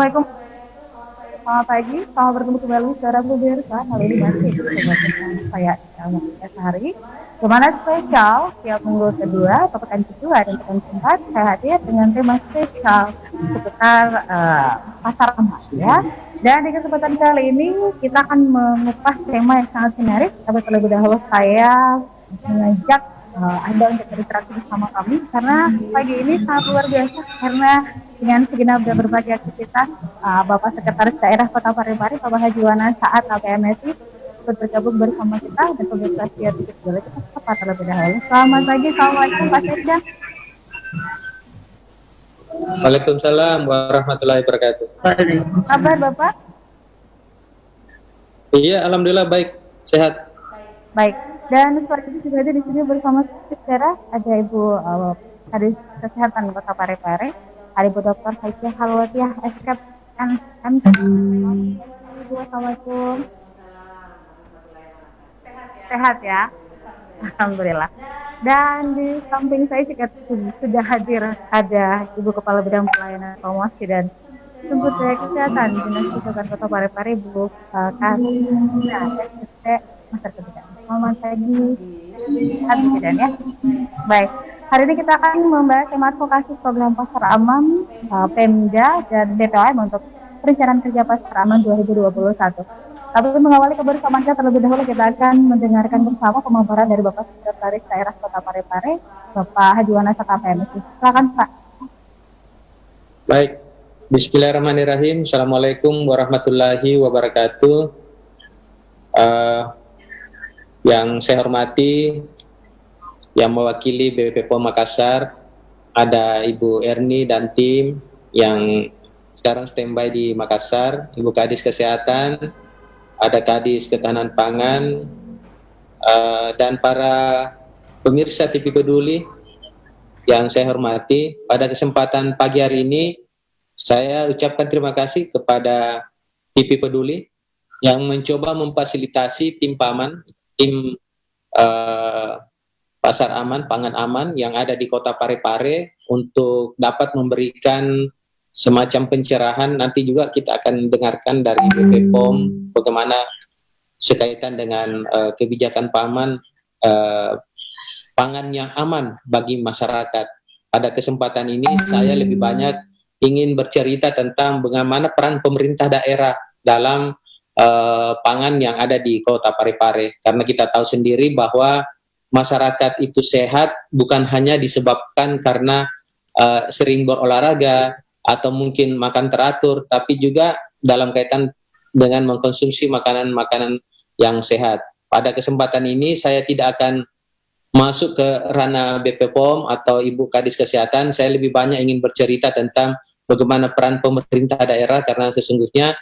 Assalamualaikum, selamat pagi, selamat bertemu kembali saudara pemirsa. Kali ini masih bersama saya Sehari. Dimana spesial tiap minggu kedua, atau pekan kedua dan pekan keempat, saya hadir dengan tema spesial seputar pasar emas ya. Dan di kesempatan kali ini kita akan mengupas tema yang sangat menarik. Tapi terlebih dahulu saya mengajak Anda untuk berinteraksi bersama kami karena pagi ini sangat luar biasa karena dengan segenap berbagai aktivitas Bapak Sekretaris Daerah Kota Parepare, Bapak Haji Wana Saat APMSI ikut bergabung bersama kita dan pemirsa setia titik dulu kita sapa terlebih dahulu. Selamat pagi, assalamualaikum Pak Sekda. Waalaikumsalam warahmatullahi wabarakatuh. Kabar Bapak? Iya, alhamdulillah baik, sehat. Baik. Dan selain itu juga ada di sini bersama saudara ada Ibu Kadis Kesehatan Kota Parepare, ada Ibu Dr. Haitia Halwatiah SKP MT. Assalamualaikum. Sehat ya? Alhamdulillah. Dan di samping saya juga sudah hadir ada Ibu Kepala Bidang Pelayanan Promosi dan Sumber Daya Kesehatan Dinas Kesehatan Kota Parepare, Bu Kasina SST Master Kebidan. Selamat pagi, sehat Kebidan ya. Baik, hari ini kita akan membahas tema advokasi program Pasar Aman Pemda dan BPOM untuk perencanaan kerja Pasar Aman 2021. Tapi mengawali kebersamaan kita terlebih dahulu kita akan mendengarkan bersama pemaparan dari Bapak Sekretaris Daerah Kota Parepare, Bapak Haji Wana Saat APMSI. Silakan Pak. Baik, Bismillahirrahmanirrahim. Assalamualaikum warahmatullahi wabarakatuh. Yang saya hormati, yang mewakili BPPOM Makassar, ada Ibu Erni dan tim yang sekarang standby di Makassar, Ibu Kadis Kesehatan, ada Kadis Ketahanan Pangan, dan para pemirsa TV Peduli yang saya hormati. Pada kesempatan pagi hari ini, saya ucapkan terima kasih kepada TV Peduli yang mencoba memfasilitasi tim PAMAN, tim Pasar Aman, Pangan Aman yang ada di Kota Parepare untuk dapat memberikan semacam pencerahan. Nanti juga kita akan dengarkan dari BPPOM bagaimana sekaitan dengan kebijakan PAMAN, pangan yang aman bagi masyarakat. Pada kesempatan ini saya lebih banyak ingin bercerita tentang bagaimana peran pemerintah daerah dalam pangan yang ada di Kota Parepare, karena kita tahu sendiri bahwa masyarakat itu sehat bukan hanya disebabkan karena sering berolahraga atau mungkin makan teratur, tapi juga dalam kaitan dengan mengkonsumsi makanan-makanan yang sehat. Pada kesempatan ini saya tidak akan masuk ke ranah BPPOM atau Ibu Kadis Kesehatan. Saya lebih banyak ingin bercerita tentang bagaimana peran pemerintah daerah, karena sesungguhnya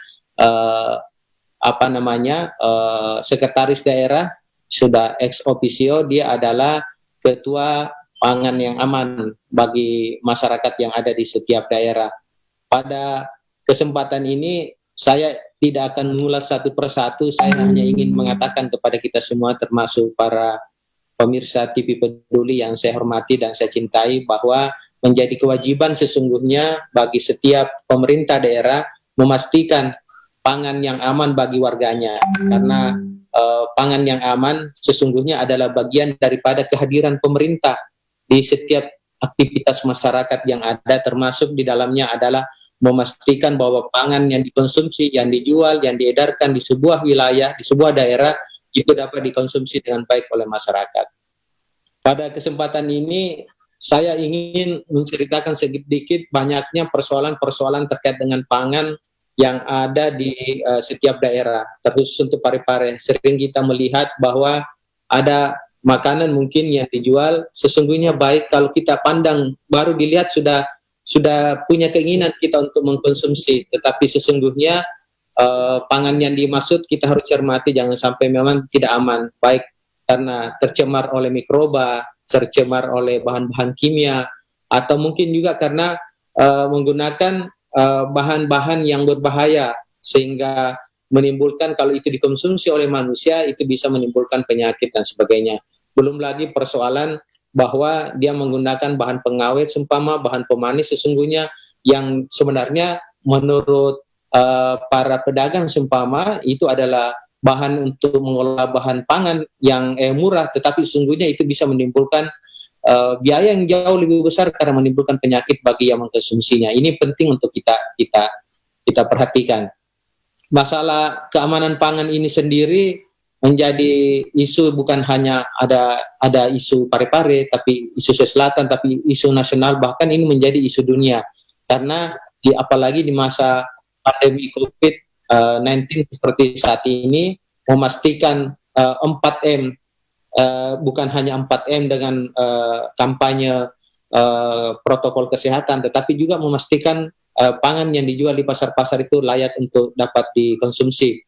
sekretaris daerah sudah ex officio, dia adalah ketua pangan yang aman bagi masyarakat yang ada di setiap daerah. Pada kesempatan ini saya tidak akan mengulas satu persatu, saya hanya ingin mengatakan kepada kita semua termasuk para pemirsa TV Peduli yang saya hormati dan saya cintai, bahwa menjadi kewajiban sesungguhnya bagi setiap pemerintah daerah memastikan pangan yang aman bagi warganya, karena pangan yang aman sesungguhnya adalah bagian daripada kehadiran pemerintah di setiap aktivitas masyarakat yang ada, termasuk di dalamnya adalah memastikan bahwa pangan yang dikonsumsi, yang dijual, yang diedarkan di sebuah wilayah, di sebuah daerah itu dapat dikonsumsi dengan baik oleh masyarakat. Pada kesempatan ini saya ingin menceritakan sedikit banyaknya persoalan-persoalan terkait dengan pangan yang ada di setiap daerah, terkhusus untuk Parepare. Sering kita melihat bahwa ada makanan mungkin yang dijual sesungguhnya baik, kalau kita pandang baru dilihat sudah punya keinginan kita untuk mengkonsumsi, tetapi sesungguhnya pangan yang dimaksud kita harus cermati, jangan sampai memang tidak aman, baik karena tercemar oleh mikroba, tercemar oleh bahan-bahan kimia, atau mungkin juga karena menggunakan bahan-bahan yang berbahaya sehingga menimbulkan, kalau itu dikonsumsi oleh manusia itu bisa menimbulkan penyakit dan sebagainya. Belum lagi persoalan bahwa dia menggunakan bahan pengawet, seumpama bahan pemanis sesungguhnya yang sebenarnya menurut para pedagang seumpama itu adalah bahan untuk mengolah bahan pangan yang murah, tetapi sesungguhnya itu bisa menimbulkan biaya yang jauh lebih besar karena menimbulkan penyakit bagi yang mengkonsumsinya. Ini penting untuk kita perhatikan. Masalah keamanan pangan ini sendiri menjadi isu, bukan hanya ada isu Parepare, tapi isu Selatan, tapi isu nasional, bahkan ini menjadi isu dunia. Karena apalagi di masa pandemi COVID-19 seperti saat ini, memastikan 4M, bukan hanya 4M dengan kampanye protokol kesehatan, tetapi juga memastikan pangan yang dijual di pasar-pasar itu layak untuk dapat dikonsumsi.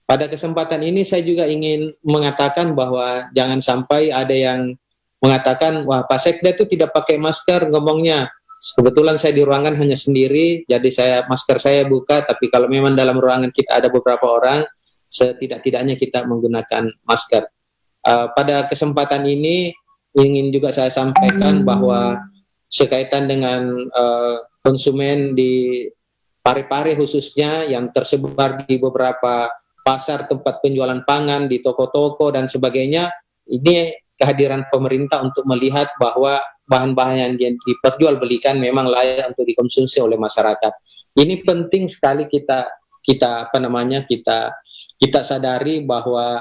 Pada kesempatan ini saya juga ingin mengatakan bahwa jangan sampai ada yang mengatakan, wah Pak Sekda itu tidak pakai masker ngomongnya. Kebetulan saya di ruangan hanya sendiri, jadi masker saya buka, tapi kalau memang dalam ruangan kita ada beberapa orang, setidak-tidaknya kita menggunakan masker. Pada kesempatan ini ingin juga saya sampaikan bahwa sekaitan dengan konsumen di Parepare khususnya yang tersebar di beberapa pasar tempat penjualan pangan, di toko-toko dan sebagainya, ini kehadiran pemerintah untuk melihat bahwa bahan-bahan yang diperjualbelikan memang layak untuk dikonsumsi oleh masyarakat. Ini penting sekali kita sadari bahwa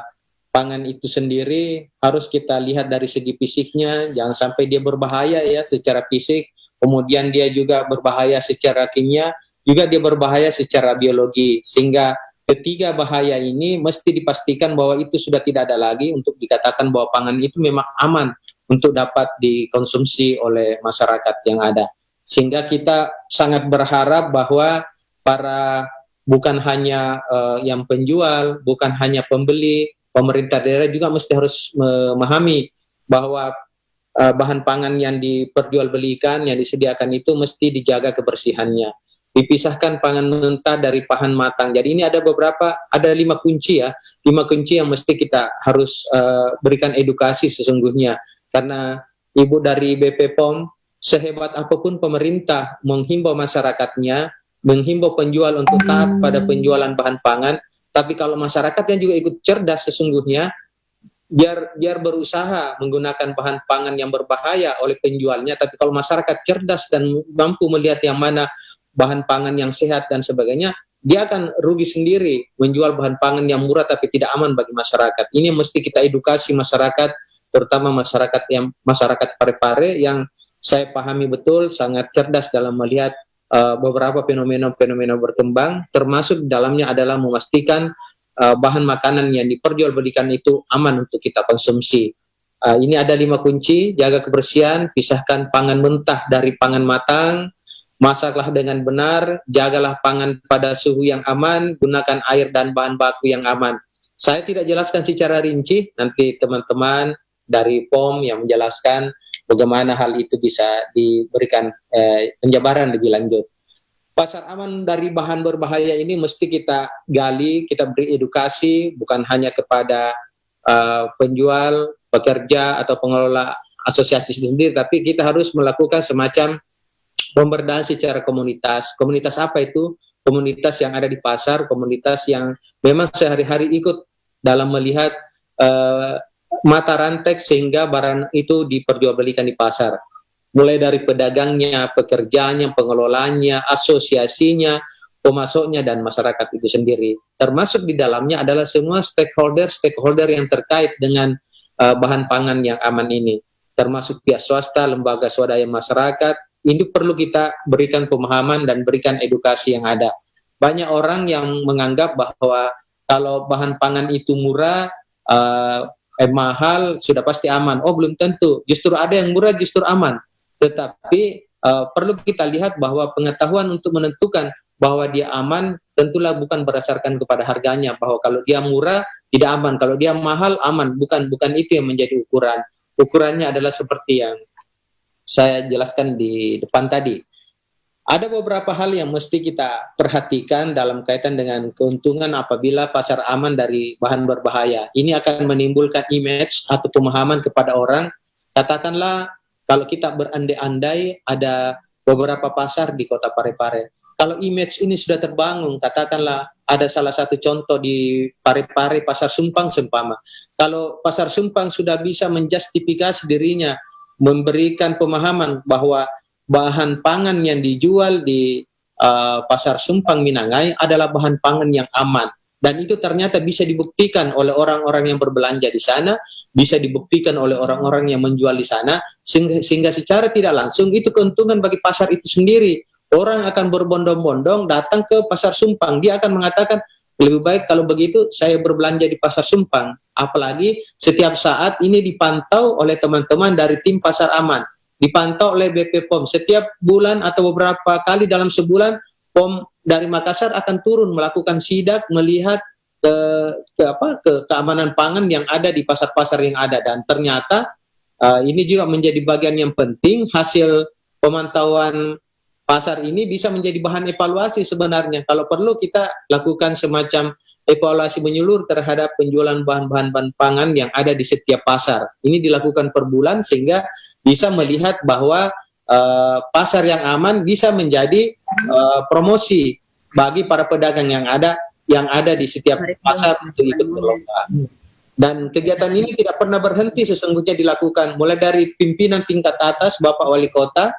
pangan itu sendiri harus kita lihat dari segi fisiknya, jangan sampai dia berbahaya ya secara fisik, kemudian dia juga berbahaya secara kimia, juga dia berbahaya secara biologi, sehingga ketiga bahaya ini mesti dipastikan bahwa itu sudah tidak ada lagi untuk dikatakan bahwa pangan itu memang aman untuk dapat dikonsumsi oleh masyarakat yang ada. Sehingga kita sangat berharap bahwa bukan hanya yang penjual, bukan hanya pembeli, pemerintah daerah juga mesti harus memahami bahwa bahan pangan yang diperjualbelikan, yang disediakan itu mesti dijaga kebersihannya. Dipisahkan pangan mentah dari pangan matang. Jadi ini ada 5 kunci ya, 5 kunci yang mesti kita harus berikan edukasi sesungguhnya. Karena Ibu dari BP POM, sehebat apapun pemerintah menghimbau masyarakatnya, menghimbau penjual untuk taat pada penjualan bahan pangan, tapi kalau masyarakatnya juga ikut cerdas sesungguhnya, biar berusaha menggunakan bahan pangan yang berbahaya oleh penjualnya, tapi kalau masyarakat cerdas dan mampu melihat yang mana bahan pangan yang sehat dan sebagainya, dia akan rugi sendiri menjual bahan pangan yang murah tapi tidak aman bagi masyarakat. Ini mesti kita edukasi masyarakat, terutama masyarakat Parepare yang saya pahami betul sangat cerdas dalam melihat beberapa fenomena-fenomena berkembang, termasuk di dalamnya adalah memastikan bahan makanan yang diperjualbelikan itu aman untuk kita konsumsi. Ini ada 5 kunci: jaga kebersihan, pisahkan pangan mentah dari pangan matang, masaklah dengan benar, jagalah pangan pada suhu yang aman, gunakan air dan bahan baku yang aman. Saya tidak jelaskan secara rinci, nanti teman-teman dari POM yang menjelaskan bagaimana hal itu bisa diberikan penjabaran lebih lanjut. Pasar aman dari bahan berbahaya ini mesti kita gali, kita beri edukasi, bukan hanya kepada penjual, pekerja, atau pengelola asosiasi sendiri, tapi kita harus melakukan semacam pemberdayaan secara komunitas. Komunitas apa itu? Komunitas yang ada di pasar, komunitas yang memang sehari-hari ikut dalam melihat mata rantai sehingga barang itu diperjualbelikan di pasar. Mulai dari pedagangnya, pekerjanya, pengelolanya, asosiasinya, pemasoknya, dan masyarakat itu sendiri. Termasuk di dalamnya adalah semua stakeholder yang terkait dengan bahan pangan yang aman ini. Termasuk pihak swasta, lembaga swadaya masyarakat. Ini perlu kita berikan pemahaman dan berikan edukasi yang ada. Banyak orang yang menganggap bahwa kalau bahan pangan itu murah, mahal, sudah pasti aman. Oh, belum tentu. Justru ada yang murah, justru aman. Tetapi perlu kita lihat bahwa pengetahuan untuk menentukan bahwa dia aman tentulah bukan berdasarkan kepada harganya, bahwa kalau dia murah tidak aman, kalau dia mahal aman. Bukan itu yang menjadi ukuran. Ukurannya adalah seperti yang saya jelaskan di depan tadi. Ada beberapa hal yang mesti kita perhatikan dalam kaitan dengan keuntungan apabila pasar aman dari bahan berbahaya. Ini akan menimbulkan image atau pemahaman kepada orang. Katakanlah kalau kita berandai-andai ada beberapa pasar di kota Parepare. kalau image ini sudah terbangun, katakanlah ada salah satu contoh di Parepare Pasar Sumpang seumpama. Kalau Pasar Sumpang sudah bisa menjustifikasi dirinya, memberikan pemahaman bahwa bahan pangan yang dijual di Pasar Sumpang Minangai adalah bahan pangan yang aman. Dan itu ternyata bisa dibuktikan oleh orang-orang yang berbelanja di sana, bisa dibuktikan oleh orang-orang yang menjual di sana, sehingga secara tidak langsung itu keuntungan bagi pasar itu sendiri. Orang akan berbondong-bondong datang ke Pasar Sumpang. Dia akan mengatakan, lebih baik kalau begitu saya berbelanja di Pasar Sumpang. Apalagi setiap saat ini dipantau oleh teman-teman dari tim Pasar Aman. Dipantau oleh BP POM. Setiap bulan atau beberapa kali dalam sebulan, POM dari Makassar akan turun melakukan sidak, melihat ke keamanan pangan yang ada di pasar-pasar yang ada. Dan ternyata ini juga menjadi bagian yang penting. Hasil pemantauan pasar ini bisa menjadi bahan evaluasi sebenarnya. Kalau perlu kita lakukan semacam evaluasi menyeluruh terhadap penjualan bahan-bahan pangan yang ada di setiap pasar. Ini dilakukan per bulan sehingga bisa melihat bahwa pasar yang aman bisa menjadi promosi bagi para pedagang yang ada di setiap pasar untuk ikut berlomba. Dan kegiatan ini tidak pernah berhenti sesungguhnya dilakukan, mulai dari pimpinan tingkat atas, Bapak Wali Kota,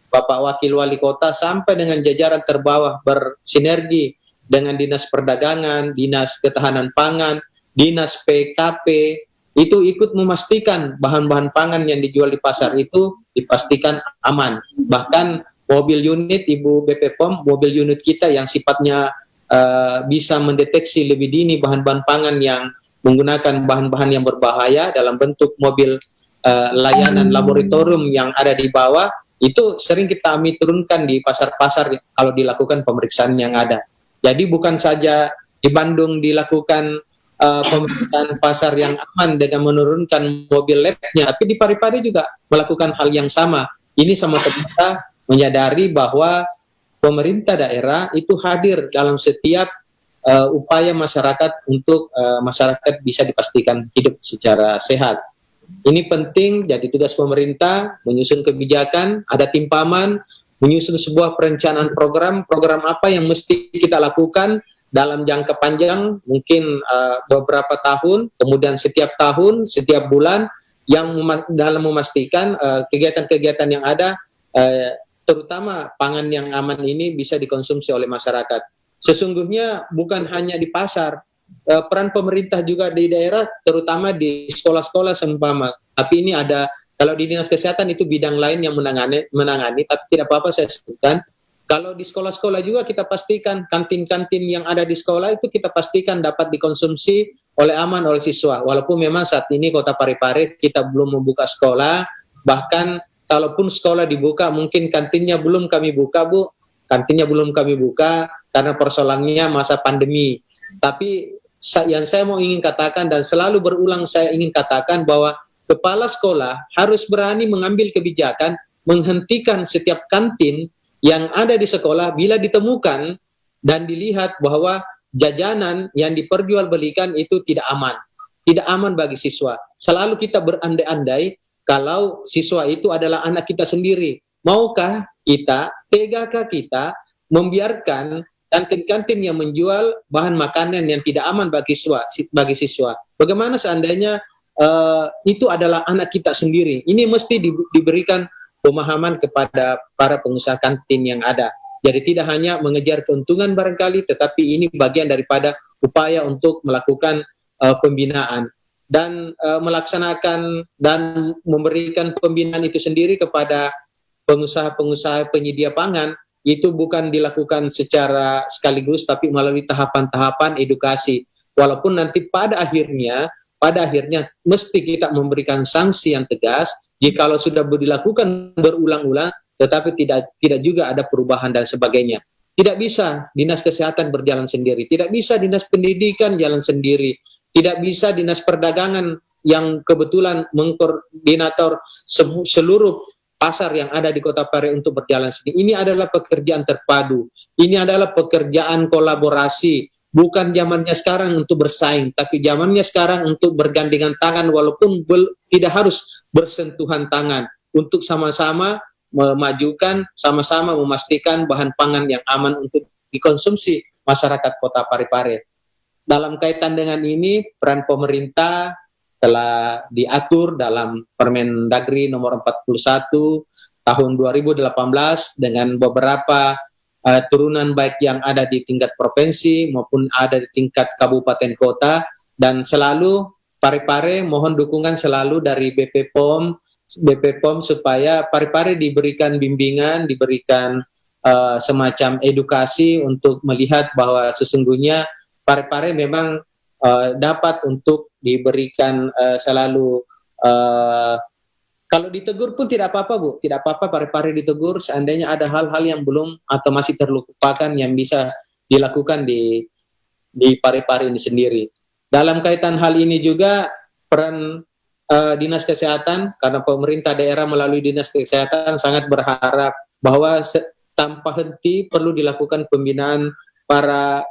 Bapak Wakil Wali Kota, sampai dengan jajaran terbawah bersinergi dengan Dinas Perdagangan, Dinas Ketahanan Pangan, Dinas PKP, itu ikut memastikan bahan-bahan pangan yang dijual di pasar itu dipastikan aman. Bahkan mobil unit Ibu BP POM, mobil unit kita yang sifatnya bisa mendeteksi lebih dini bahan-bahan pangan yang menggunakan bahan-bahan yang berbahaya dalam bentuk mobil layanan laboratorium yang ada di bawah, itu sering kami turunkan di pasar-pasar kalau dilakukan pemeriksaan yang ada. Jadi bukan saja di Bandung dilakukan pemeriksaan pasar yang aman dengan menurunkan mobil labnya, tapi di Parepare juga melakukan hal yang sama. Ini sama-sama menyadari bahwa pemerintah daerah itu hadir dalam setiap upaya masyarakat untuk masyarakat bisa dipastikan hidup secara sehat. Ini penting, jadi tugas pemerintah menyusun kebijakan, ada tim paman, menyusun sebuah perencanaan program apa yang mesti kita lakukan dalam jangka panjang, mungkin beberapa tahun, kemudian setiap tahun, setiap bulan, yang dalam memastikan kegiatan-kegiatan yang ada, terutama pangan yang aman ini bisa dikonsumsi oleh masyarakat. Sesungguhnya bukan hanya di pasar, peran pemerintah juga di daerah, terutama di sekolah-sekolah seumpama. Tapi ini ada, kalau di Dinas Kesehatan itu bidang lain yang menangani, tapi tidak apa-apa saya sebutkan. Kalau di sekolah-sekolah juga kita pastikan kantin-kantin yang ada di sekolah itu kita pastikan dapat dikonsumsi aman oleh siswa. Walaupun memang saat ini Kota Parepare kita belum membuka sekolah, bahkan kalaupun sekolah dibuka mungkin kantinnya belum kami buka, Bu. Kantinnya belum kami buka karena persoalannya masa pandemi. Tapi yang saya ingin katakan dan selalu berulang saya ingin katakan bahwa kepala sekolah harus berani mengambil kebijakan menghentikan setiap kantin yang ada di sekolah bila ditemukan dan dilihat bahwa jajanan yang diperjualbelikan itu tidak aman bagi siswa. Selalu kita berandai-andai kalau siswa itu adalah anak kita sendiri. Maukah kita, tegakah kita membiarkan kantin-kantin yang menjual bahan makanan yang tidak aman bagi siswa? Bagaimana seandainya itu adalah anak kita sendiri? Ini mesti diberikan pemahaman kepada para pengusaha kantin yang ada. Jadi tidak hanya mengejar keuntungan barangkali, tetapi ini bagian daripada upaya untuk melakukan pembinaan dan melaksanakan dan memberikan pembinaan itu sendiri kepada pengusaha-pengusaha penyedia pangan. Itu bukan dilakukan secara sekaligus, tapi melalui tahapan-tahapan edukasi. Walaupun nanti pada akhirnya mesti kita memberikan sanksi yang tegas jikalau sudah dilakukan berulang-ulang, tetapi tidak juga ada perubahan dan sebagainya. Tidak bisa Dinas Kesehatan berjalan sendiri, tidak bisa Dinas Pendidikan jalan sendiri, tidak bisa Dinas Perdagangan yang kebetulan mengkoordinator seluruh pasar yang ada di Kota Pare untuk berjalan sendiri. Ini adalah pekerjaan terpadu. Ini adalah pekerjaan kolaborasi. Bukan zamannya sekarang untuk bersaing, tapi zamannya sekarang untuk bergandengan tangan walaupun tidak harus bersentuhan tangan. Untuk sama-sama memajukan, sama-sama memastikan bahan pangan yang aman untuk dikonsumsi masyarakat Kota Parepare. Dalam kaitan dengan ini, peran pemerintah telah diatur dalam Permendagri nomor 41 tahun 2018 dengan beberapa turunan baik yang ada di tingkat provinsi maupun ada di tingkat kabupaten kota, dan selalu Parepare mohon dukungan selalu dari BPOM supaya Parepare diberikan bimbingan, diberikan semacam edukasi untuk melihat bahwa sesungguhnya Parepare memang dapat untuk diberikan selalu kalau ditegur pun tidak apa-apa Bu, tidak apa-apa Parepare ditegur seandainya ada hal-hal yang belum atau masih terlupakan yang bisa dilakukan di Parepare ini sendiri. Dalam kaitan hal ini juga peran Dinas Kesehatan, karena pemerintah daerah melalui Dinas Kesehatan sangat berharap bahwa tanpa henti perlu dilakukan pembinaan para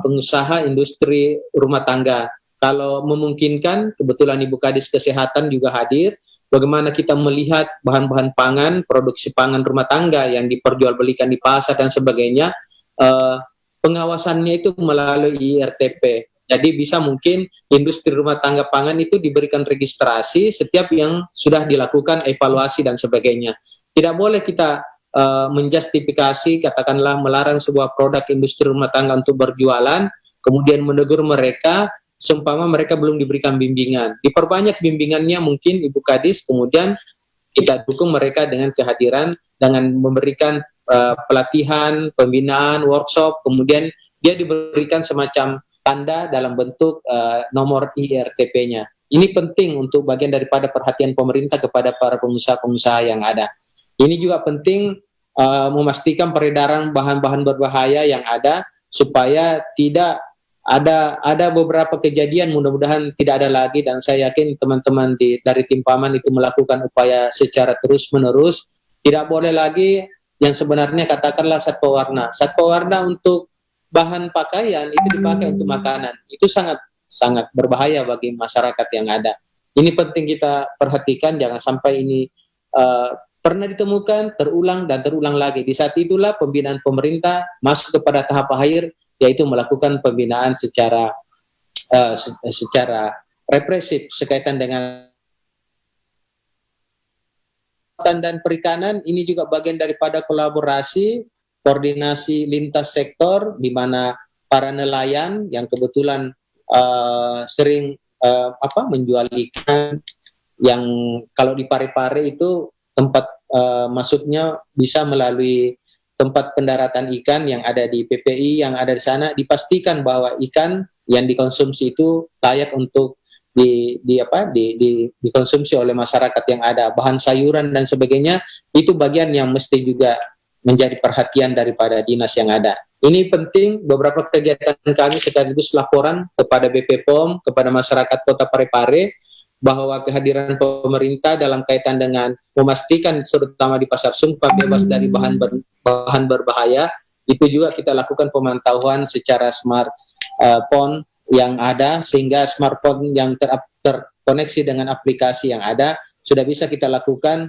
pengusaha industri rumah tangga. Kalau memungkinkan, kebetulan Ibu Kadis Kesehatan juga hadir, bagaimana kita melihat bahan-bahan pangan, produksi pangan rumah tangga yang diperjualbelikan di pasar dan sebagainya, pengawasannya itu melalui IRTP. Jadi bisa mungkin industri rumah tangga pangan itu diberikan registrasi setiap yang sudah dilakukan evaluasi dan sebagainya. Tidak boleh kita menjustifikasi, katakanlah melarang sebuah produk industri rumah tangga untuk berjualan, kemudian menegur mereka, seumpama mereka belum diberikan bimbingan. Diperbanyak bimbingannya mungkin Ibu Kadis, kemudian kita dukung mereka dengan kehadiran, dengan memberikan pelatihan, pembinaan, workshop, kemudian dia diberikan semacam tanda dalam bentuk nomor IRTP-nya. Ini penting untuk bagian daripada perhatian pemerintah kepada para pengusaha-pengusaha yang ada. Ini juga penting memastikan peredaran bahan-bahan berbahaya yang ada supaya tidak ada beberapa kejadian, mudah-mudahan tidak ada lagi, dan saya yakin teman-teman dari tim Paman itu melakukan upaya secara terus-menerus. Tidak boleh lagi yang sebenarnya katakanlah satwa warna untuk bahan pakaian itu dipakai untuk makanan. Itu sangat berbahaya bagi masyarakat yang ada. Ini penting kita perhatikan, jangan sampai ini pernah ditemukan, terulang dan terulang lagi. Di saat itulah pembinaan pemerintah masuk kepada tahap akhir, yaitu melakukan pembinaan secara represif sekaitan dengan dan perikanan. Ini juga bagian daripada kolaborasi, koordinasi lintas sektor, di mana para nelayan yang kebetulan sering menjual ikan, yang kalau di Parepare itu tempat masuknya bisa melalui tempat pendaratan ikan yang ada di PPI yang ada di sana, dipastikan bahwa ikan yang dikonsumsi itu layak untuk dikonsumsi oleh masyarakat yang ada. Bahan sayuran dan sebagainya itu bagian yang mesti juga menjadi perhatian daripada dinas yang ada. Ini penting, beberapa kegiatan kami sekaligus laporan kepada BPOM, kepada masyarakat Kota Parepare, bahwa kehadiran pemerintah dalam kaitan dengan memastikan terutama di pasar Sungpa bebas dari bahan berbahaya, itu juga kita lakukan pemantauan secara smartphone yang ada, sehingga smartphone yang terkoneksi dengan aplikasi yang ada sudah bisa kita lakukan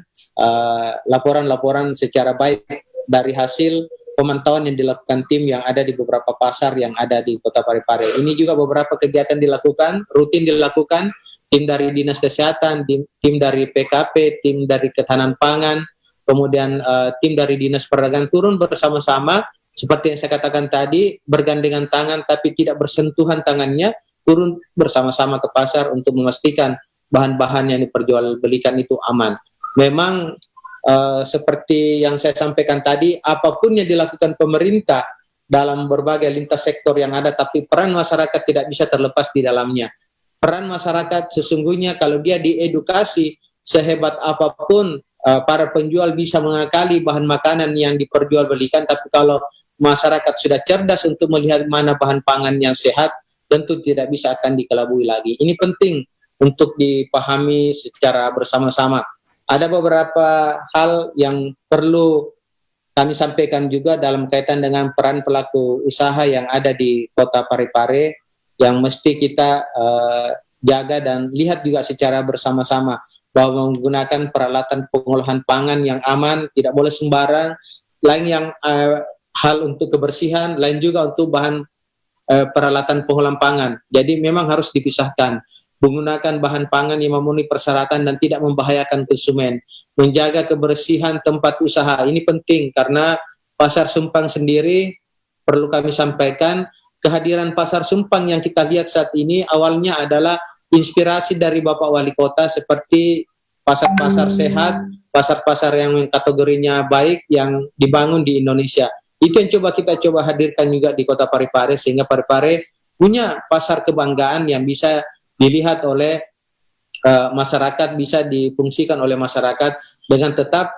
laporan-laporan secara baik dari hasil pemantauan yang dilakukan tim yang ada di beberapa pasar yang ada di Kota Parepare. Ini juga beberapa kegiatan dilakukan, rutin dilakukan, tim dari Dinas Kesehatan, tim dari PKP, tim dari Ketahanan Pangan, kemudian tim dari Dinas Perdagangan turun bersama-sama, seperti yang saya katakan tadi, bergandengan tangan tapi tidak bersentuhan tangannya, turun bersama-sama ke pasar untuk memastikan bahan-bahan yang diperjualbelikan itu aman. Memang seperti yang saya sampaikan tadi, apapun yang dilakukan pemerintah dalam berbagai lintas sektor yang ada, tapi peran masyarakat tidak bisa terlepas di dalamnya. Peran masyarakat sesungguhnya kalau dia diedukasi, sehebat apapun para penjual bisa mengakali bahan makanan yang diperjualbelikan, tapi kalau masyarakat sudah cerdas untuk melihat mana bahan pangan yang sehat, tentu tidak bisa akan dikelabui lagi. Ini penting untuk dipahami secara bersama-sama. Ada beberapa hal yang perlu kami sampaikan juga dalam kaitan dengan peran pelaku usaha yang ada di Kota Parepare, yang mesti kita jaga dan lihat juga secara bersama-sama. bahwa menggunakan peralatan pengolahan pangan yang aman, tidak boleh sembarang, lain yang hal untuk kebersihan, lain juga untuk bahan peralatan pengolahan pangan. Jadi memang harus dipisahkan, menggunakan bahan pangan yang memenuhi persyaratan dan tidak membahayakan konsumen, menjaga kebersihan tempat usaha. Ini penting karena Pasar Sumpang sendiri, perlu kami sampaikan, kehadiran Pasar Sumpang yang kita lihat saat ini awalnya adalah inspirasi dari Bapak Wali Kota, seperti pasar-pasar sehat, pasar-pasar yang kategorinya baik yang dibangun di Indonesia. Itu yang kita coba hadirkan juga di Kota Parepare, sehingga Parepare punya pasar kebanggaan yang bisa dilihat oleh masyarakat, bisa difungsikan oleh masyarakat dengan tetap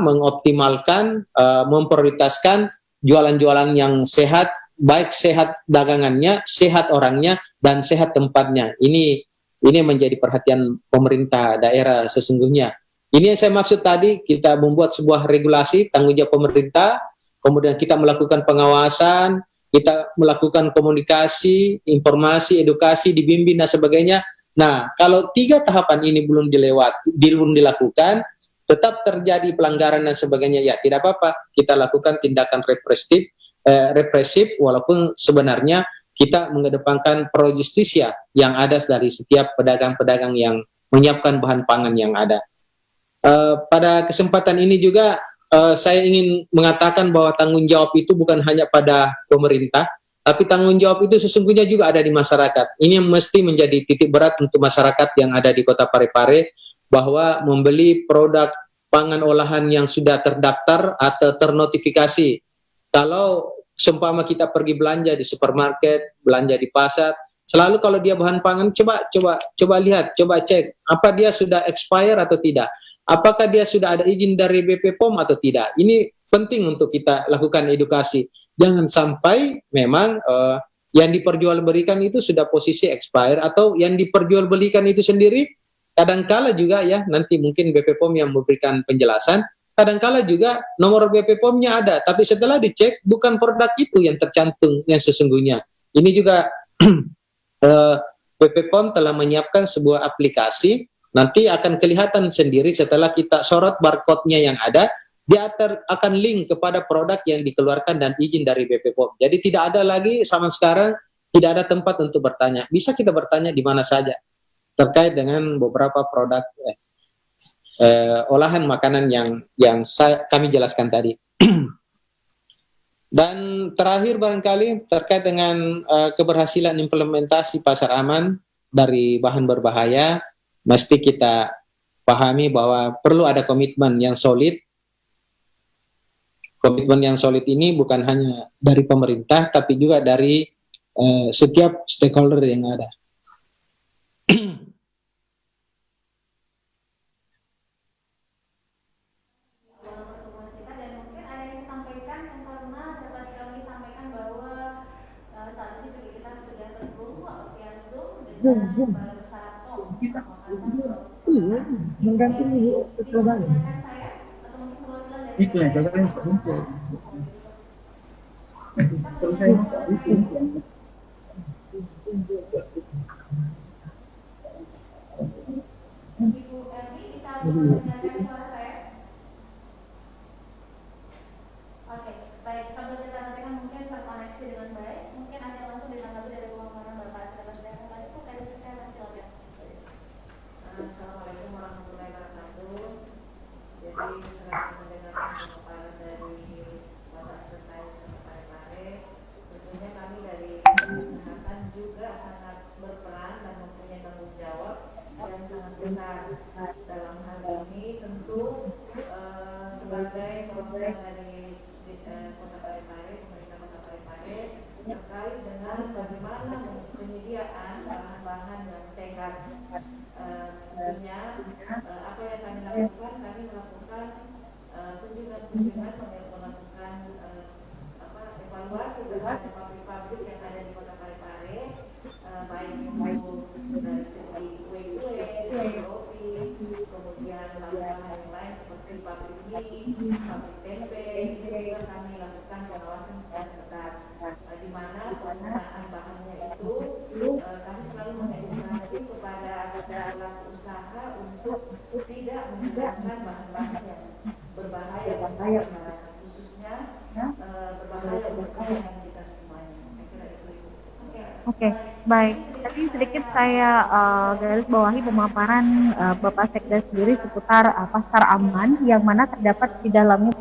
mengoptimalkan, memprioritaskan jualan-jualan yang sehat, baik sehat dagangannya, sehat orangnya, dan sehat tempatnya. Ini menjadi perhatian pemerintah daerah sesungguhnya. Ini yang saya maksud tadi, kita membuat sebuah regulasi tanggung jawab pemerintah, kemudian kita melakukan pengawasan, kita melakukan komunikasi, informasi, edukasi, dibimbing dan sebagainya. Nah, kalau 3 tahapan ini belum dilakukan, tetap terjadi pelanggaran dan sebagainya, ya tidak apa-apa, kita lakukan tindakan represif, walaupun sebenarnya kita mengedepankan pro justisia yang ada dari setiap pedagang-pedagang yang menyiapkan bahan pangan yang ada. Pada kesempatan ini juga saya ingin mengatakan bahwa tanggung jawab itu bukan hanya pada pemerintah, tapi tanggung jawab itu sesungguhnya juga ada di masyarakat. Ini yang mesti menjadi titik berat untuk masyarakat yang ada di Kota Parepare, bahwa membeli produk pangan olahan yang sudah terdaftar atau ternotifikasi. Kalau seumpama kita pergi belanja di supermarket, belanja di pasar, selalu kalau dia bahan pangan, coba lihat, coba cek, apa dia sudah expire atau tidak, apakah dia sudah ada izin dari BP POM atau tidak. Ini penting untuk kita lakukan edukasi. Jangan sampai memang yang diperjualbelikan itu sudah posisi expire, atau yang diperjualbelikan itu sendiri kadangkala juga, ya, nanti mungkin BP POM yang memberikan penjelasan, kadangkala juga nomor BP POM-nya ada, tapi setelah dicek bukan produk itu yang tercantum yang sesungguhnya. Ini juga BP POM telah menyiapkan sebuah aplikasi, nanti akan kelihatan sendiri setelah kita sorot barcode-nya yang ada, dia akan link kepada produk yang dikeluarkan dan izin dari BP POM. Jadi tidak ada lagi sama sekarang, tidak ada tempat untuk bertanya. Bisa kita bertanya di mana saja terkait dengan beberapa produk olahan makanan yang kami jelaskan tadi. Dan terakhir barangkali terkait dengan keberhasilan implementasi pasar aman dari bahan berbahaya, mesti kita pahami bahwa perlu ada komitmen yang solid. Komitmen yang solid ini bukan hanya dari pemerintah, tapi juga dari setiap stakeholder yang ada. Zoom. Kita iya, menggantung ketua bank. Itu yang kalian muncul. Oke, baik. Sambil kita nantikan mungkin terkoneksi dengan baik, mungkin ada yang langsung ditanggapi dari pemaparan Bapak Sekretariat tadi itu tadi saya masih oke. Assalamualaikum warahmatullahi wabarakatuh. Jadi setelah mendengarkan pemaparan dari Bapak Sekretaris Parepare, tentunya kami dari kesehatan juga sangat berperan dan mempunyai tanggung jawab yang sangat besar dalam hal ini. Baik, tadi sedikit saya garis bawahi pemaparan Bapak Sekda sendiri seputar pasar aman yang mana terdapat di dalamnya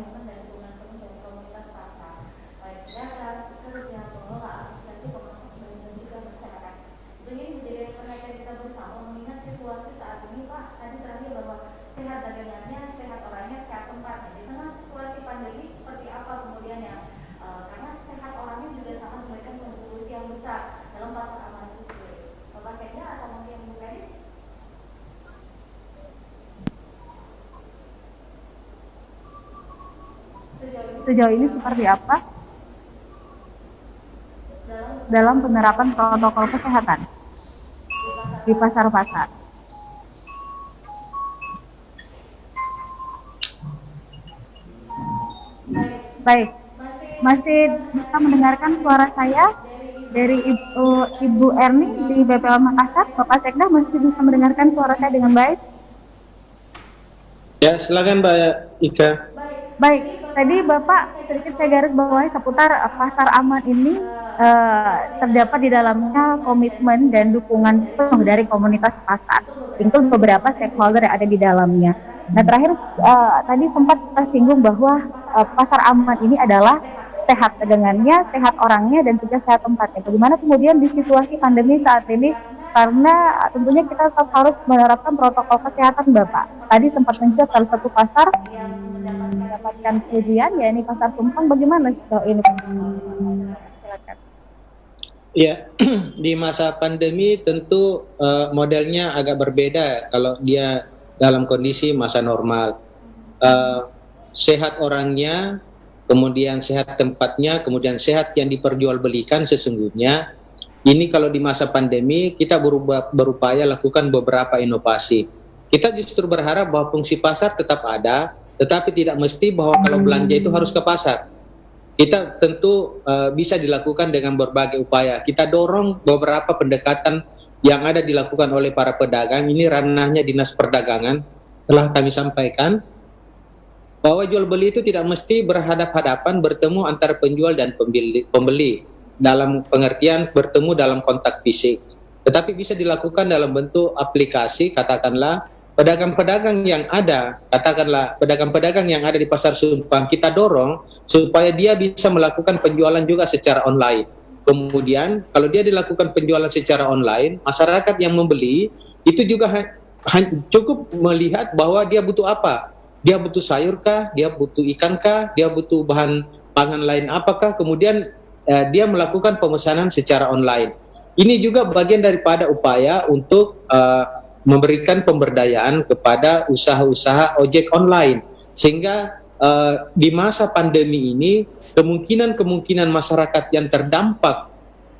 sejauh ini seperti apa dalam penerapan protokol kesehatan di pasar-pasar. Baik, masih bisa mendengarkan suara saya dari Ibu Erni di BPL Makassar. Bapak Sekda masih bisa mendengarkan suara saya dengan baik? Ya, silakan Mbak Ika. Baik, tadi Bapak sedikit saya garis bawahi seputar pasar aman ini terdapat di dalamnya komitmen dan dukungan penuh dari komunitas pasar, itu beberapa stakeholder yang ada di dalamnya. Nah terakhir tadi sempat tersinggung bahwa pasar aman ini adalah sehat dagangannya, sehat orangnya, dan juga sehat tempatnya. Bagaimana kemudian di situasi pandemi saat ini, karena tentunya kita tetap harus menerapkan protokol kesehatan, Bapak. Tadi sempat mention salah satu pasar mendapatkan pujian, ya ini pasar Tumpang. Bagaimana sejauh ini? Silakan. Ya, di masa pandemi tentu modelnya agak berbeda kalau dia dalam kondisi masa normal. Sehat orangnya, kemudian sehat tempatnya, kemudian sehat yang diperjualbelikan sesungguhnya. Ini kalau di masa pandemi kita berupaya lakukan beberapa inovasi. Kita justru berharap bahwa fungsi pasar tetap ada, tetapi tidak mesti bahwa kalau belanja itu harus ke pasar. Kita tentu bisa dilakukan dengan berbagai upaya. Kita dorong beberapa pendekatan yang ada dilakukan oleh para pedagang. Ini ranahnya Dinas Perdagangan. Telah kami sampaikan bahwa jual beli itu tidak mesti berhadap-hadapan bertemu antara penjual dan pembeli dalam pengertian bertemu dalam kontak fisik. Tetapi bisa dilakukan dalam bentuk aplikasi, katakanlah pedagang-pedagang yang ada, katakanlah pedagang-pedagang yang ada di Pasar Sumpang, kita dorong supaya dia bisa melakukan penjualan juga secara online. Kemudian kalau dia dilakukan penjualan secara online, masyarakat yang membeli itu juga cukup melihat bahwa dia butuh apa. Dia butuh sayur kah, dia butuh ikan kah, dia butuh bahan pangan lain apakah, kemudian dia melakukan pemesanan secara online. Ini juga bagian daripada upaya untuk memberikan pemberdayaan kepada usaha-usaha ojek online, sehingga di masa pandemi ini kemungkinan masyarakat yang terdampak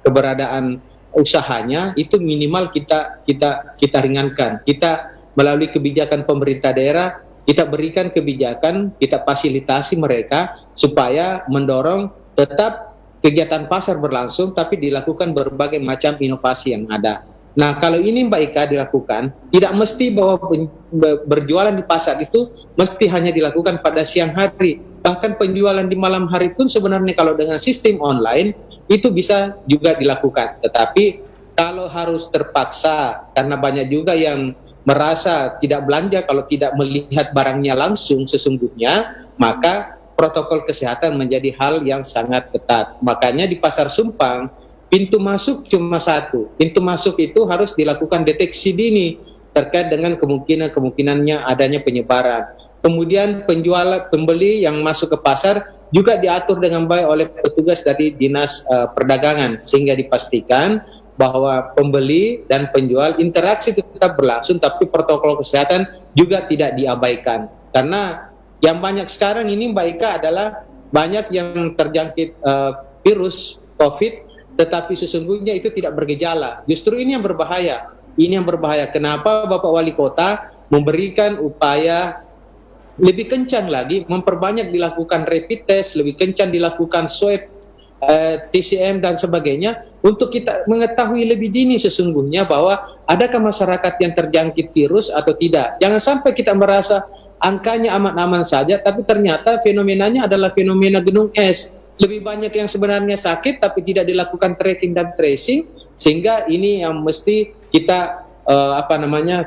keberadaan usahanya itu minimal kita ringankan. Kita melalui kebijakan pemerintah daerah, kita berikan kebijakan, kita fasilitasi mereka supaya mendorong tetap kegiatan pasar berlangsung, tapi dilakukan berbagai macam inovasi yang ada. Nah, kalau ini Mbak Ika dilakukan, tidak mesti bahwa berjualan di pasar itu mesti hanya dilakukan pada siang hari. Bahkan penjualan di malam hari pun sebenarnya kalau dengan sistem online itu bisa juga dilakukan. Tetapi kalau harus terpaksa, karena banyak juga yang merasa tidak belanja kalau tidak melihat barangnya langsung sesungguhnya, maka protokol kesehatan menjadi hal yang sangat ketat. Makanya di Pasar Sumpang, pintu masuk cuma satu. Pintu masuk itu harus dilakukan deteksi dini terkait dengan kemungkinannya adanya penyebaran. Kemudian pembeli yang masuk ke pasar juga diatur dengan baik oleh petugas dari Dinas Perdagangan, sehingga dipastikan bahwa pembeli dan penjual interaksi tetap berlangsung, tapi protokol kesehatan juga tidak diabaikan. Karena yang banyak sekarang ini Mbak Ika adalah banyak yang terjangkit virus COVID, tetapi sesungguhnya itu tidak bergejala. Justru ini yang berbahaya. Ini yang berbahaya. Kenapa Bapak Wali Kota memberikan upaya lebih kencang lagi, memperbanyak dilakukan rapid test, lebih kencang dilakukan swab, TCM dan sebagainya, untuk kita mengetahui lebih dini sesungguhnya bahwa adakah masyarakat yang terjangkit virus atau tidak. Jangan sampai kita merasa angkanya aman-aman saja, tapi ternyata fenomenanya adalah fenomena gunung es. lebih banyak yang sebenarnya sakit tapi tidak dilakukan tracking dan tracing, sehingga ini yang mesti kita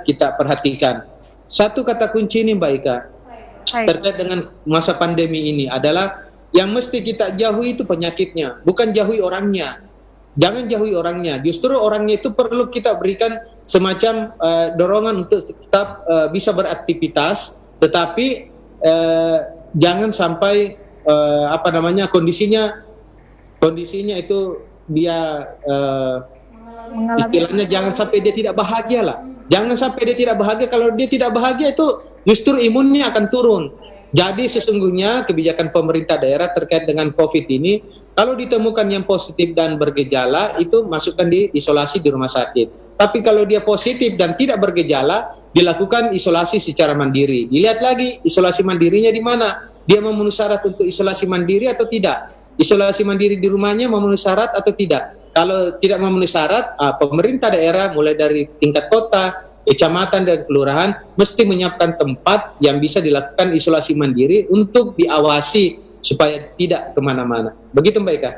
kita perhatikan. Satu kata kunci ini Mbak Ika Baik. terkait dengan masa pandemi ini adalah yang mesti kita jauhi itu penyakitnya, bukan jauhi orangnya. Jangan jauhi orangnya, justru orangnya itu perlu kita berikan semacam dorongan untuk tetap bisa beraktivitas, tetapi jangan sampai kondisinya itu dia istilahnya jangan sampai dia tidak bahagia lah. Jangan sampai dia tidak bahagia. Kalau dia tidak bahagia itu justru imunnya akan turun. Jadi sesungguhnya kebijakan pemerintah daerah terkait dengan COVID ini, kalau ditemukan yang positif dan bergejala, itu masukkan di isolasi di rumah sakit. Tapi kalau dia positif dan tidak bergejala, dilakukan isolasi secara mandiri. Dilihat lagi isolasi mandirinya di mana. Dia memenuhi syarat untuk isolasi mandiri atau tidak. Isolasi mandiri di rumahnya memenuhi syarat atau tidak. Kalau tidak memenuhi syarat, pemerintah daerah mulai dari tingkat kota, kecamatan dan kelurahan mesti menyiapkan tempat yang bisa dilakukan isolasi mandiri untuk diawasi supaya tidak kemana-mana. Begitu Mbak Ika.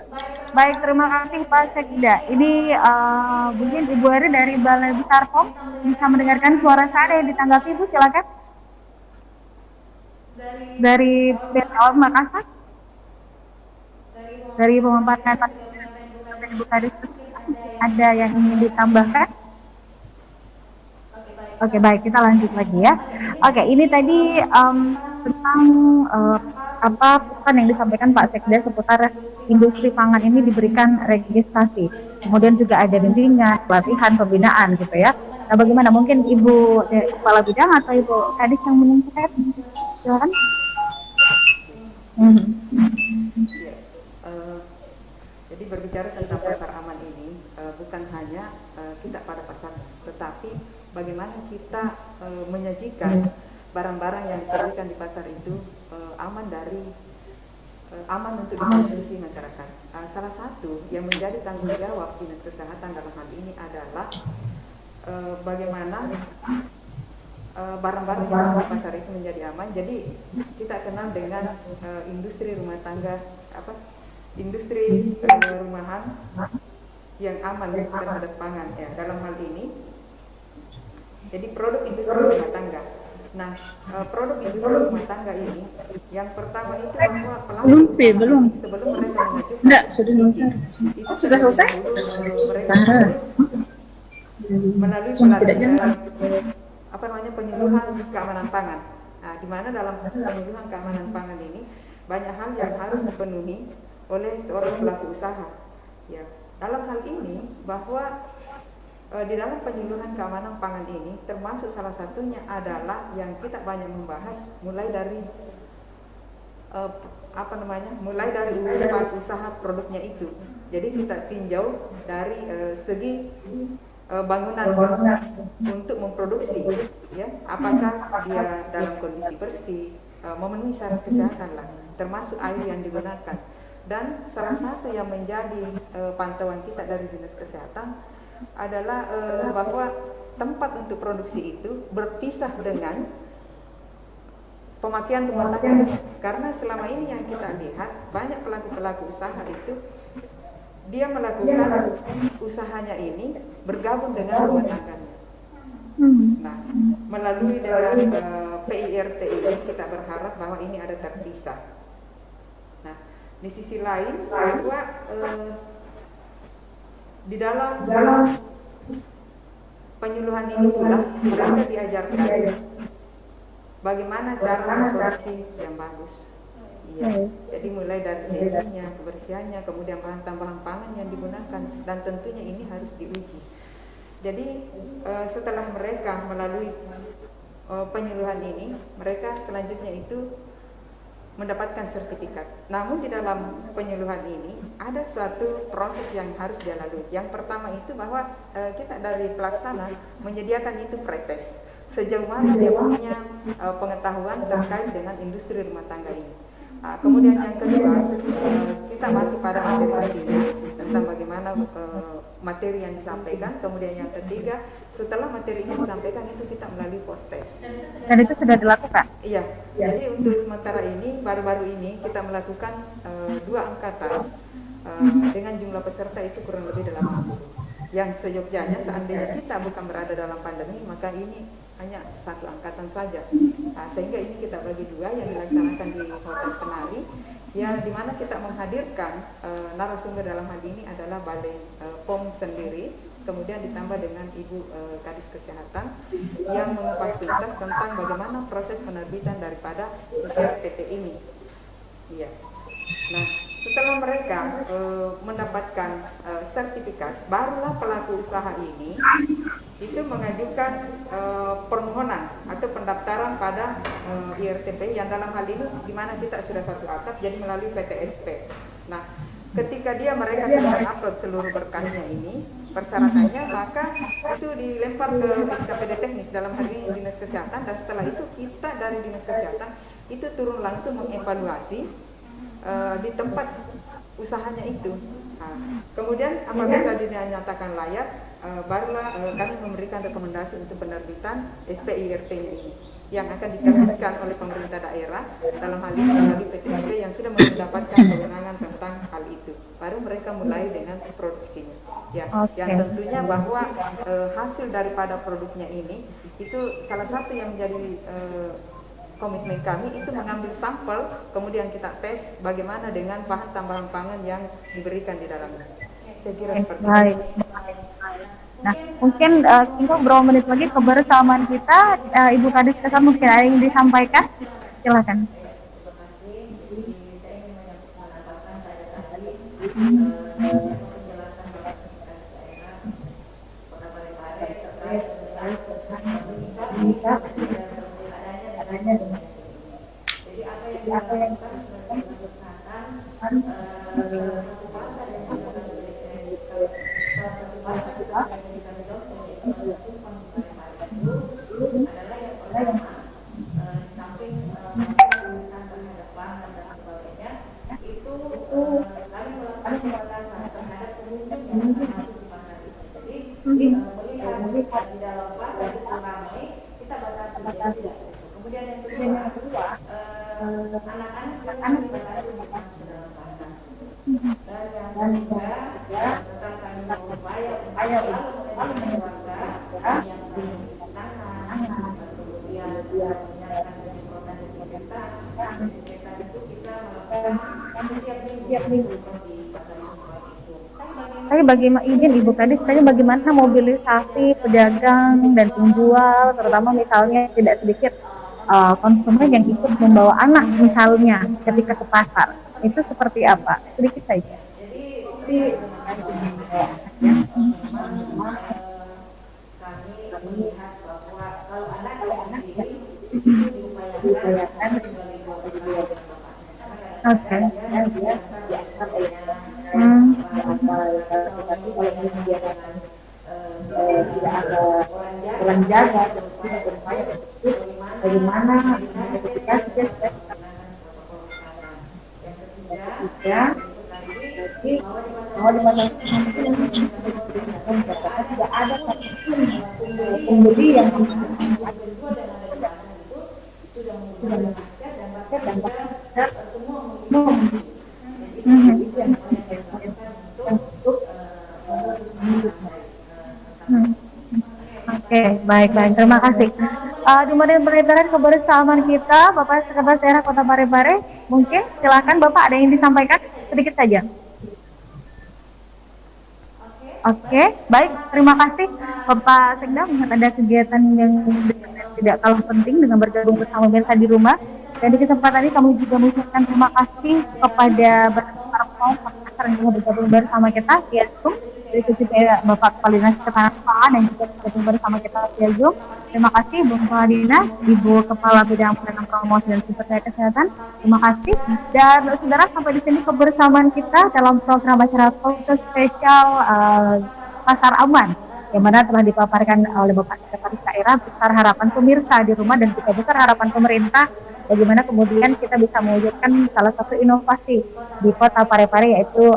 Baik, terima kasih Pak Sekda. Ini mungkin Ibu Eri dari Balai Besar POM bisa mendengarkan suara saya yang ditanggapi Ibu, silakan. Dari BPOM Makassar, dari pemaparan Pak Ibu Kadis, ada yang ingin ditambahkan? Oke, baik, kita lanjut lagi ya. Oke, ini tadi tentang pesan yang disampaikan Pak Sekda seputar industri pangan ini diberikan registrasi. Kemudian juga ada bimbingan, pelatihan, pembinaan gitu ya. Nah, bagaimana mungkin Ibu Kepala Bidang atau Ibu Kadis yang menyampaikan? Silakan. Jadi berbicara tentang pasar aman ini bukan hanya kita pada pasar, tetapi bagaimana kita menyajikan barang-barang yang disajikan di pasar itu aman untuk dikonsumsi masyarakat. Salah satu yang menjadi tanggung jawab dinas kesehatan dalam hal ini adalah bagaimana barang-barang yang masuk pasar itu menjadi aman. Jadi kita kenal dengan industri rumah tangga, industri rumahan yang aman terhadap pangan. Ya, dalam hal ini, jadi produk industri rumah tangga. Nah, produk industri rumah tangga ini, yang pertama itu bahwa pelaku belum sebelum mereka mengajukan, enggak, sudah selesai. itu Sudah selesai? mereka harus melalui penyuluhan keamanan pangan. Nah, di mana dalam penyuluhan keamanan pangan ini banyak hal yang harus dipenuhi oleh seorang pelaku usaha. Ya, dalam hal ini bahwa di dalam penyuluhan keamanan pangan ini termasuk salah satunya adalah yang kita banyak membahas mulai dari usaha produknya itu. Jadi kita tinjau dari segi bangunan untuk memproduksi, ya, apakah dia dalam kondisi bersih, memenuhi syarat kesehatan lah, termasuk air yang digunakan. Dan salah satu yang menjadi pantauan kita dari dinas kesehatan adalah bahwa tempat untuk produksi itu berpisah dengan pemakaian rumah tangga. Karena selama ini yang kita lihat banyak pelaku-pelaku usaha itu dia melakukan usahanya ini bergabung dengan rumah tangganya. Nah, melalui dengan PIRT ini kita berharap bahwa ini ada terpisah. Nah, di sisi lain bahwa di dalam penyuluhan ini pula mereka diajarkan bagaimana cara memproduksi yang bagus. Iya, jadi mulai dari gizinya, kebersihannya, kemudian bahan tambahan pangan yang digunakan, dan tentunya ini harus diuji. Jadi setelah mereka melalui penyuluhan ini, mereka selanjutnya itu mendapatkan sertifikat. Namun di dalam penyuluhan ini ada suatu proses yang harus dia lalui. Yang pertama itu bahwa kita dari pelaksana menyediakan itu pretest. Sejauh mana dia punya pengetahuan terkait dengan industri rumah tangga ini. Kemudian yang kedua, kita masuk pada materi tentang bagaimana materi yang disampaikan, kemudian yang ketiga setelah materi ini disampaikan itu kita melalui post test. Dan itu sudah dilakukan? Iya, jadi untuk sementara ini baru-baru ini kita melakukan 2 angkatan dengan jumlah peserta itu kurang lebih 80. Yang seyogyanya seandainya kita bukan berada dalam pandemi maka ini hanya 1 angkatan saja. Sehingga ini kita bagi 2 yang dilaksanakan di Hotel Kenari, yang dimana kita menghadirkan narasumber dalam hal ini adalah Balai POM sendiri, kemudian ditambah dengan Ibu Kadis Kesehatan yang mengupas tuntas tentang bagaimana proses penerbitan daripada RPT ini. Iya. Nah, setelah mereka mendapatkan sertifikat, barulah pelaku usaha ini itu mengajukan permohonan atau pendaftaran pada IRTP yang dalam hal ini di mana kita sudah 1 atap, jadi melalui PTSP. Nah, ketika mereka sudah mengupload seluruh berkasnya ini, persyaratannya, maka itu dilempar ke SKPD teknis dalam hal ini Dinas Kesehatan, dan setelah itu kita dari Dinas Kesehatan itu turun langsung mengevaluasi di tempat usahanya itu. Kemudian apabila dinyatakan layak, barulah kami memberikan rekomendasi untuk penerbitan SPIRT ini yang akan diterbitkan oleh pemerintah daerah, dalam hal ini melalui PTSP yang sudah mendapatkan kewenangan tentang hal itu. Baru mereka mulai dengan produksinya. Ya, yang tentunya bahwa hasil daripada produknya ini itu salah satu yang menjadi komitmen kami itu mengambil sampel, kemudian kita tes bagaimana dengan bahan tambahan pangan yang diberikan di dalamnya. Saya kira seperti itu. Nah, mungkin tinggal beberapa menit lagi kebersamaan kita, Ibu Kadis Kesehatan mungkin ada yang disampaikan, silakan. Jadi apa yang dilakukan sebagai kesehatan, salah satu pasar yang kita menjadi tumpang itu adalah yang pertama, di samping pemeriksaan terhadap pangan dan sebagainya, itu kami melakukan pembatasan terhadap pengunjung yang akan masuk di pasar itu. Jadi melihat di dalam pasar itu ramai, kita batasi tidak. Kemudian yang kedua, anak-anak yang dibatasi untuk masuk ke dalam pasar. Dan yang ketiga, tetap kami berupaya untuk selalu mengedukasi warga yang tangan, kemudian menyiapkan penyemprotan desinfektan. Desinfektan itu kita melakukan setiap minggu di pasar itu. Tapi bagaimana izin Ibu Kadis, bagaimana mobilisasi pedagang dan penjual, terutama misalnya tidak sedikit konsumen yang ikut membawa anak misalnya ketika ke pasar, itu seperti apa? Sedikit saja. Jadi memang kami melihat bahwa kalau anak yang kecil itu diupayakan sebagai 12 tahun. Oke. Tidak ada orang jaga, bagaimana ketika bahwa di masa tidak ada pembeli yang sudah semua Oke, baik. Terima kasih. Di peredaran kebersamaan kita, Bapak Sekretaris Daerah Kota Parepare, mungkin silakan Bapak ada yang disampaikan sedikit saja. Oke, baik. Terima kasih Bapak Sekda, melihat ada kegiatan yang tidak kalah penting dengan bergabung bersama pemirsa di rumah. Dan di kesempatan ini kami juga mengucapkan terima kasih kepada para penonton yang telah bergabung bersama kita via Zoom. Dari sisi Bapak Kepala Dinas Ketahanan dan juga bergabung bersama kita via Zoom. Terima kasih Bu Kepala Dinas, Ibu Kepala Bidang Pelayanan Promosi dan Sumber Kesehatan. Terima kasih. Dan saudara, sampai di sini kebersamaan kita dalam program acara khusus spesial Pasar Aman, yang mana telah dipaparkan oleh Bapak Sekretaris Daerah besar harapan pemirsa di rumah dan juga besar harapan pemerintah bagaimana kemudian kita bisa mewujudkan salah satu inovasi di Kota Parepare, yaitu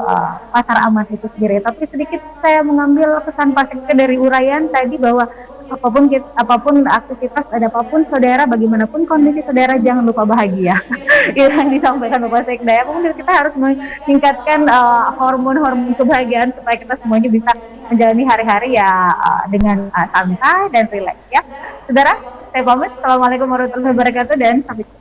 pasar aman itu sendiri. Tapi sedikit saya mengambil pesan Pak Sekda dari uraian tadi bahwa apapun aktivitas, ada apapun saudara, bagaimanapun kondisi saudara, jangan lupa bahagia. Itu yang disampaikan Bapak Sekda. Ya, mungkin kita harus meningkatkan hormon-hormon kebahagiaan supaya kita semuanya bisa menjalani hari-hari ya dengan santai dan rileks ya. Saudara, saya pamit. Assalamualaikum warahmatullahi wabarakatuh dan sampai jumpa.